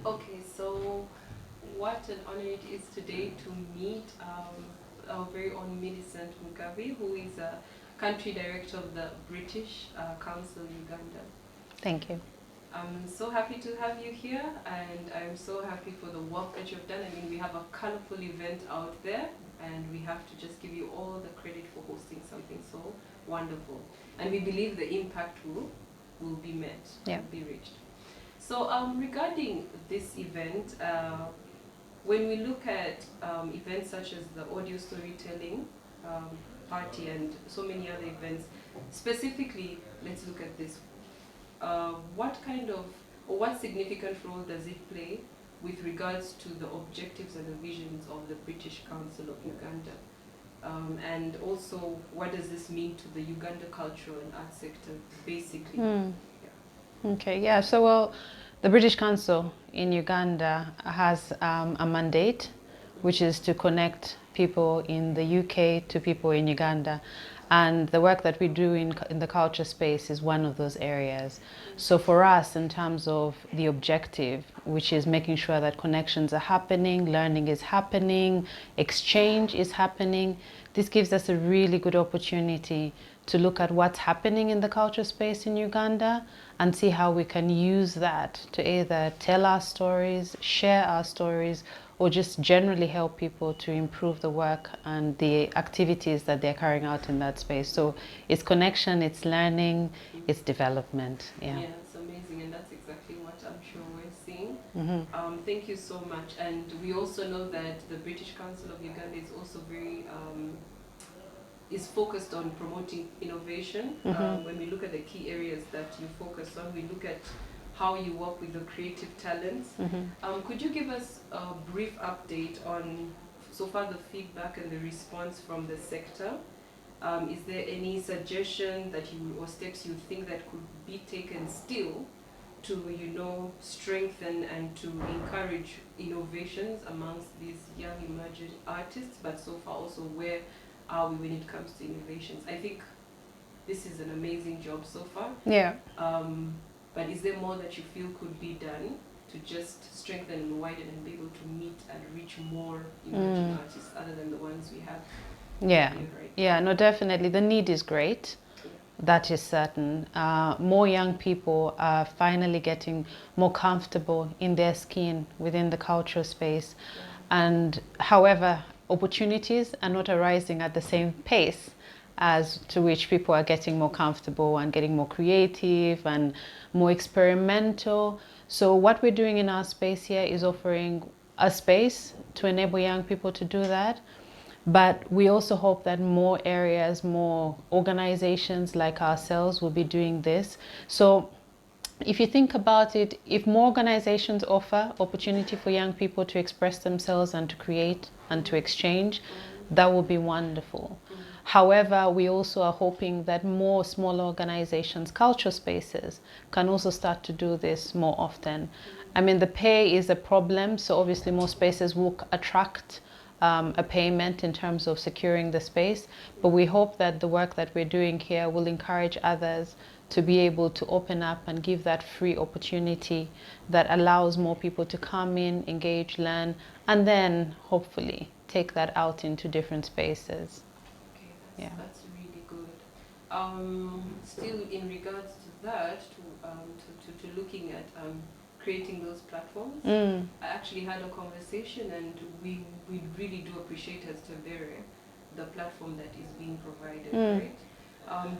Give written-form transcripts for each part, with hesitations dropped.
Okay, so what an honor it is today to meet our very own Millicent Mugabi, who is a country director of the British Council Uganda. Thank you. I'm so happy to have you here, and I'm so happy for the work that you've done. I mean, we have a colorful event out there, and we have to just give you all the credit for hosting something so wonderful. And we believe the impact will be met, Yeah. will be reached. So regarding this event, when we look at events such as the audio storytelling party and so many other events, specifically, let's look at this. What kind of, or what significant role does it play with regards to the objectives and the visions of the British Council of Uganda? And also, what does this mean to the Uganda cultural and art sector, basically? Okay, yeah, so well, the British Council in Uganda has a mandate, which is to connect people in the UK to people in Uganda. And the work that we do in the culture space is one of those areas. So for us, in terms of the objective, which is making sure that connections are happening, learning is happening, exchange is happening, this gives us a really good opportunity to look at what's happening in the culture space in Uganda and see how we can use that to either tell our stories, share our stories, or just generally help people to improve the work and the activities that they're carrying out in that space. So it's connection, it's learning, it's development. Yeah, it's amazing, and that's exactly what I'm sure we're seeing. Thank you so much. And we also know that the British Council of Uganda is also very is focused on promoting innovation. When we look at the key areas that you focus on, we look at how you work with the creative talents. Could you give us a brief update on so far the feedback and the response from the sector? Is there any suggestion that you or steps you think that could be taken still to strengthen and to encourage innovations amongst these young emerging artists, but so far also where are we when it comes to innovations? I think this is an amazing job so far. Yeah. But is there more that you feel could be done to just strengthen and widen and be able to meet and reach more emerging artists other than the ones we have? Yeah, Right? yeah, no, definitely. The need is great. That is certain. More young people are finally getting more comfortable in their skin within the cultural space. And however, opportunities are not arising at the same pace as to which people are getting more comfortable and getting more creative and more experimental. So what we're doing in our space here is offering a space to enable young people to do that. But we also hope that more areas, more organizations like ourselves will be doing this. So if you think about it, if more organizations offer opportunity for young people to express themselves and to create and to exchange, that would be wonderful. However, we also are hoping that more small organizations, culture spaces, can also start to do this more often. I mean, the pay is a problem, so obviously more spaces will attract a payment in terms of securing the space, but we hope that the work that we're doing here will encourage others to be able to open up and give that free opportunity that allows more people to come in, engage, learn, and then hopefully take that out into different spaces. Okay, that's really good. Still in regards to that, to looking at creating those platforms, I actually had a conversation, and we really do appreciate as Tavere the platform that is being provided, right?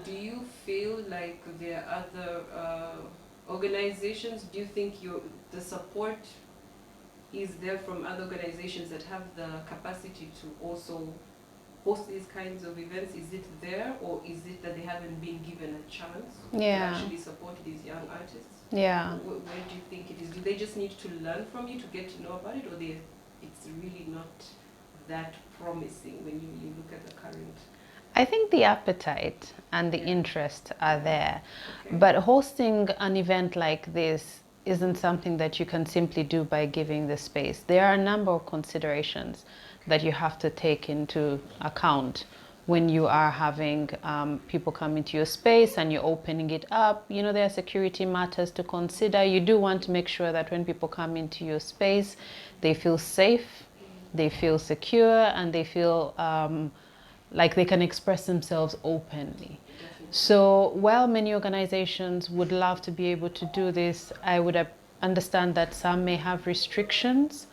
Do you feel like there are other organizations? Do you think the support is there from other organizations that have the capacity to also host these kinds of events? Is it there, or is it that they haven't been given a chance to actually support these young artists? Yeah. Where do you think it is? Do they just need to learn from you to get to know about it, or it's really not that promising when you look at the current? I think the appetite and the interest are there, but hosting an event like this isn't something that you can simply do by giving the space. There are a number of considerations that you have to take into account when you are having people come into your space and you're opening it up. You know, there are security matters to consider. You do want to make sure that when people come into your space, they feel safe, they feel secure, and they feel like they can express themselves openly. So while many organizations would love to be able to do this, I would understand that some may have restrictions,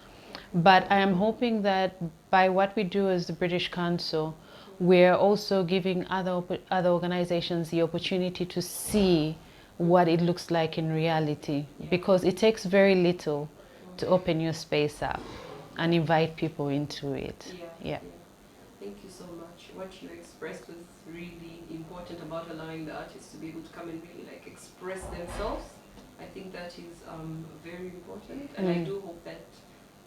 but I am hoping that by what we do as the British Council, we're also giving other organizations the opportunity to see what it looks like in reality, because it takes very little to open your space up and invite people into it. Yeah. Thank you so much. What you expressed was really important about allowing the artists to be able to come and really like express themselves. I think that is very important, and I do hope that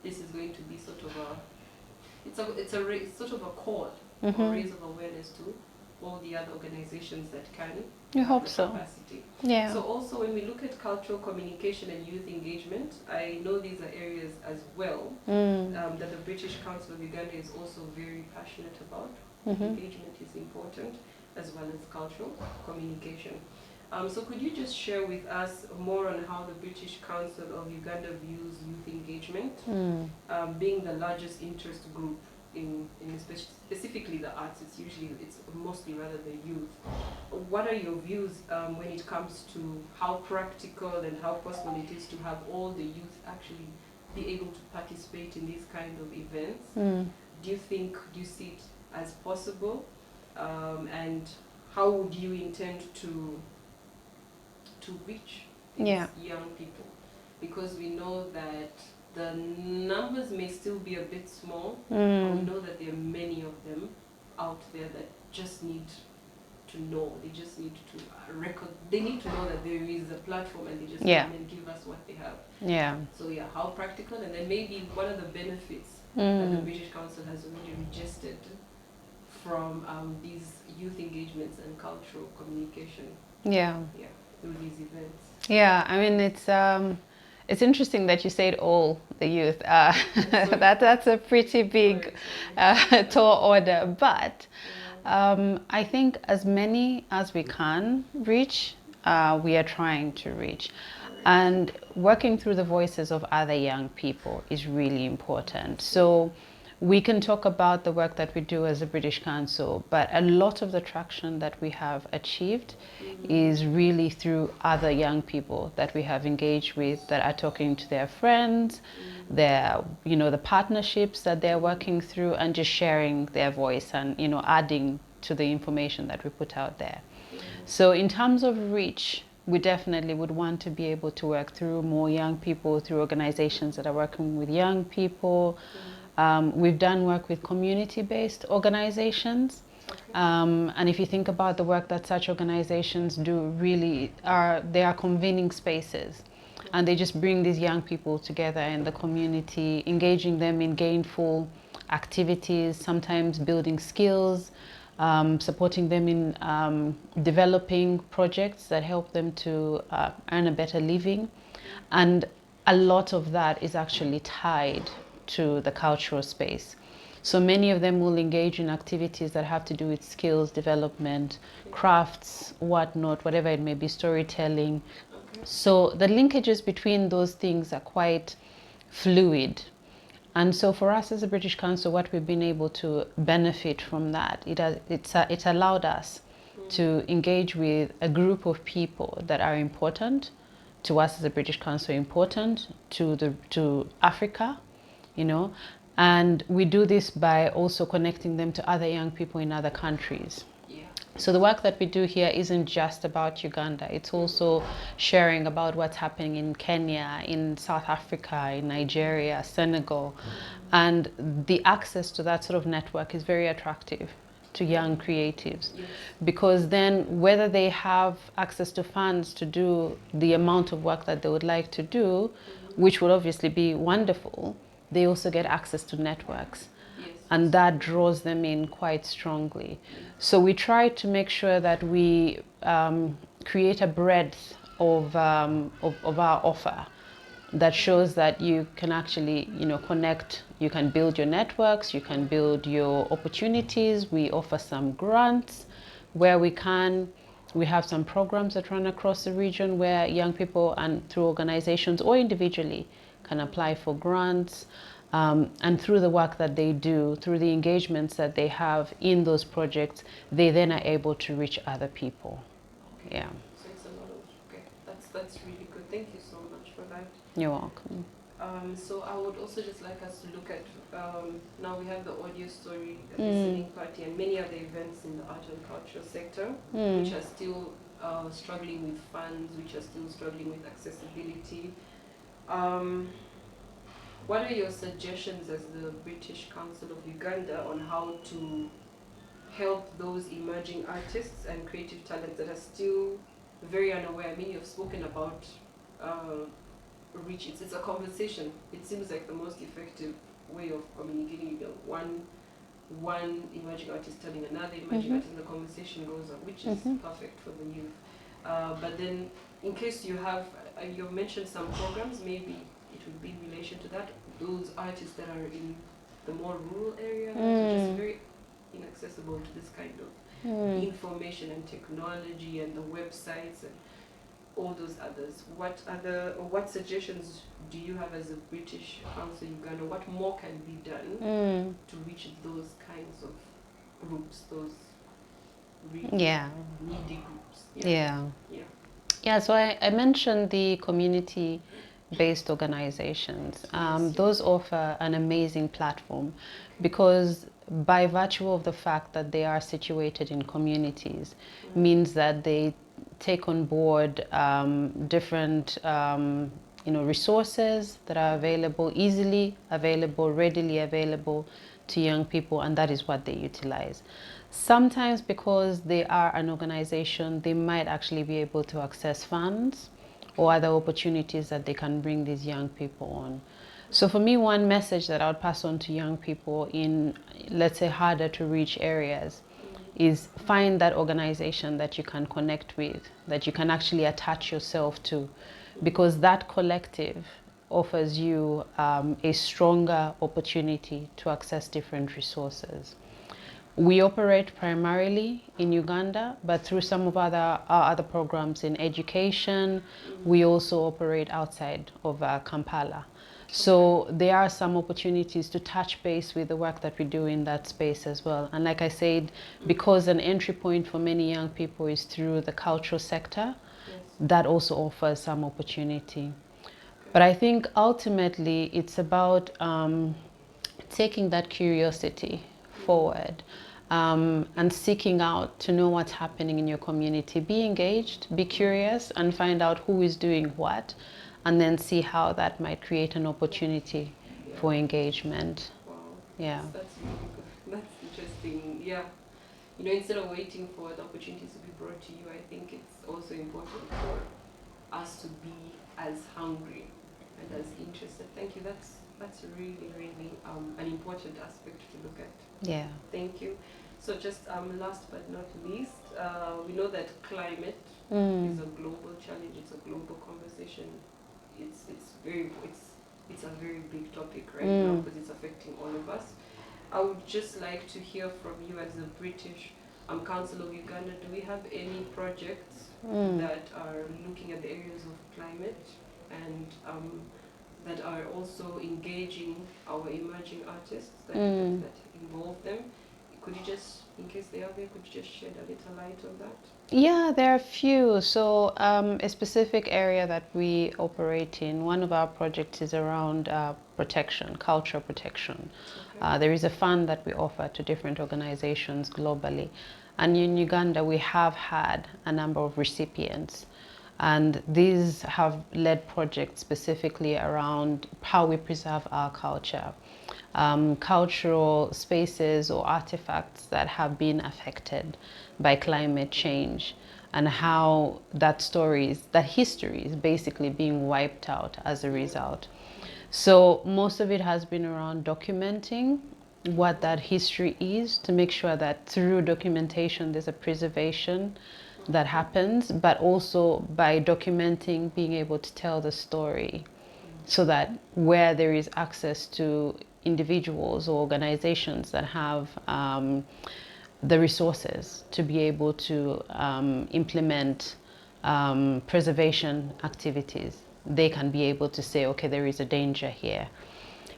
this is going to be sort of it's sort of a call or raise of awareness to all the other organizations that can. You hope so. Capacity. Yeah. So also when we look at cultural communication and youth engagement, I know these are areas as well that the British Council of Uganda is also very passionate about. Engagement is important, as well as cultural communication. So could you just share with us more on how the British Council of Uganda views youth engagement, being the largest interest group in specifically the arts? It's mostly rather the youth. What are your views when it comes to how practical and how possible it is to have all the youth actually be able to participate in these kind of events? Do you see it as possible? And how would you intend to reach these young people? Because we know that the numbers may still be a bit small, but we know that there are many of them out there that just need to know. They just need to they need to know that there is a platform, and they just come and give us what they have. Yeah. So how practical, and then maybe what are the benefits that the British Council has already registered from these youth engagements and cultural communication through these events? Yeah, I mean, it's interesting that you said all the youth. That's a pretty big, tall order. But I think as many as we can reach, we are trying to reach. And working through the voices of other young people is really important. So we can talk about the work that we do as a British Council, but a lot of the traction that we have achieved is really through other young people that we have engaged with, that are talking to their friends, the partnerships that they're working through, and just sharing their voice and, adding to the information that we put out there. So in terms of reach, we definitely would want to be able to work through more young people, through organizations that are working with young people. We've done work with community-based organizations. And if you think about the work that such organizations do, they are convening spaces. And they just bring these young people together in the community, engaging them in gainful activities, sometimes building skills, supporting them in developing projects that help them to earn a better living. And a lot of that is actually tied to the cultural space. So many of them will engage in activities that have to do with skills development, crafts, whatnot, whatever it may be, storytelling. So the linkages between those things are quite fluid. And so for us as a British Council, what we've been able to benefit from that, it's allowed us to engage with a group of people that are important to us as a British Council, important to Africa, and we do this by also connecting them to other young people in other countries. So the work that we do here isn't just about Uganda. It's also sharing about what's happening in Kenya, in South Africa, in Nigeria, Senegal. And the access to that sort of network is very attractive to young creatives, because then whether they have access to funds to do the amount of work that they would like to do, which would obviously be wonderful, they also get access to networks. And that draws them in quite strongly. So we try to make sure that we create a breadth of our offer, that shows that you can actually, connect, you can build your networks, you can build your opportunities. We offer some grants where we can. We have some programs that run across the region where young people, and through organizations or individually, can apply for grants. And through the work that they do, through the engagements that they have in those projects, they then are able to reach other people. Okay. Yeah. So it's a lot of, okay, that's really good. Thank you so much for that. You're welcome. So I would also just like us to look at, now we have the audio story, the listening party, and many other events in the art and culture sector, which are still struggling with funds, which are still struggling with accessibility. What are your suggestions as the British Council of Uganda on how to help those emerging artists and creative talents that are still very unaware? I mean, you've spoken about reach. It's a conversation. It seems like the most effective way of communicating. One emerging artist telling another emerging artist, and the conversation goes on, which is perfect for the youth. But then, in case you have, you've mentioned some programs, maybe it would be in relation to that. Those artists that are in the more rural areas, which is very inaccessible to this kind of information and technology and the websites and all those others. What suggestions do you have as a British Council Uganda? What more can be done to reach those kinds of groups, those really needy groups? Yeah, so I mentioned the community-based organizations. Those offer an amazing platform because by virtue of the fact that they are situated in communities, means that they take on board different resources that are available, easily available, readily available to young people, and that is what they utilize. Sometimes because they are an organization, they might actually be able to access funds or other opportunities that they can bring these young people on. So for me, one message that I would pass on to young people in, let's say, harder to reach areas is find that organization that you can connect with, that you can actually attach yourself to, because that collective offers you a stronger opportunity to access different resources. We operate primarily in Uganda, but through some of our other programs in education, we also operate outside of Kampala. So there are some opportunities to touch base with the work that we do in that space as well. And like I said, because an entry point for many young people is through the cultural sector, that also offers some opportunity. But I think ultimately it's about taking that curiosity forward and seeking out to know what's happening in your community. Be engaged, be curious, and find out who is doing what, and then see how that might create an opportunity for engagement. Wow. Yeah. That's really good. That's interesting. Yeah. Instead of waiting for the opportunities to be brought to you, I think it's also important for us to be as hungry and as interested. Thank you. That's really, really an important aspect to look at. Yeah. Thank you. So just last but not least, we know that climate is a global challenge. It's a global conversation. It's a very big topic right now because it's affecting all of us. I would just like to hear from you as the British Council of Uganda. Do we have any projects that are looking at the areas of climate and that are also engaging our emerging artists that involve them? Could you just, in case they are there, could you just shed a little light on that? Yeah, there are a few. So a specific area that we operate in, one of our projects is around protection, cultural protection. Okay. There is a fund that we offer to different organizations globally. And in Uganda, we have had a number of recipients. And these have led projects specifically around how we preserve our culture. Cultural spaces or artifacts that have been affected by climate change, and how that history is basically being wiped out as a result. So most of it has been around documenting what that history is, to make sure that through documentation there's a preservation that happens, but also by documenting, being able to tell the story so that where there is access to individuals or organizations that have the resources to be able to implement preservation activities, they can be able to say, okay, there is a danger here.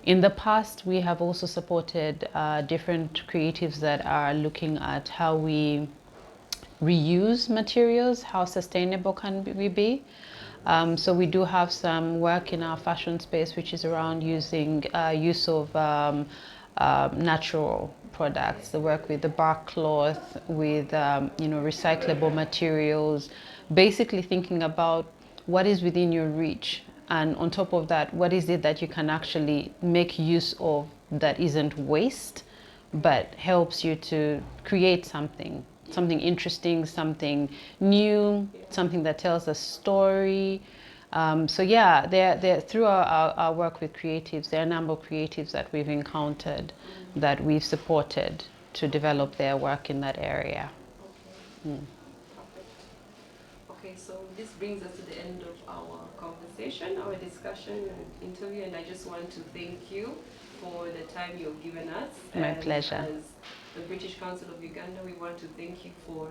In the past, we have also supported different creatives that are looking at how we reuse materials, how sustainable can we be. So we do have some work in our fashion space, which is around using use of natural products. The work with the bark cloth, with recyclable materials, basically thinking about what is within your reach, and on top of that, what is it that you can actually make use of that isn't waste, but helps you to create something interesting, something new, something that tells a story. So yeah, through our work with creatives, there are a number of creatives that we've encountered that we've supported to develop their work in that area. Okay. Perfect. Okay, so this brings us to the end of our conversation, our discussion and interview, and I just want to thank you for the time you've given us. My And pleasure. as the British Council of Uganda, we want to thank you for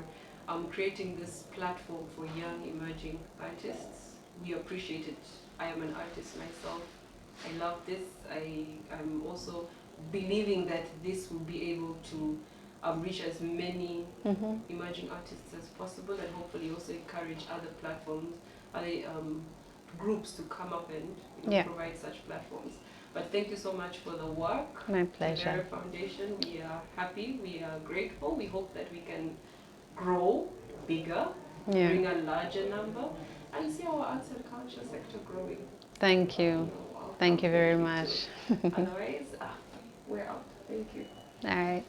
creating this platform for young emerging artists. We appreciate it. I am an artist myself. I love this. I'm also believing that this will be able to reach as many emerging artists as possible, and hopefully also encourage other platforms, other groups to come up and provide such platforms. But thank you so much for the work. My pleasure. The Foundation, we are happy, we are grateful. We hope that we can grow bigger, bring a larger number, and see our arts and culture sector growing. Thank you. Thank you very much. Otherwise, we're out. Thank you. All right.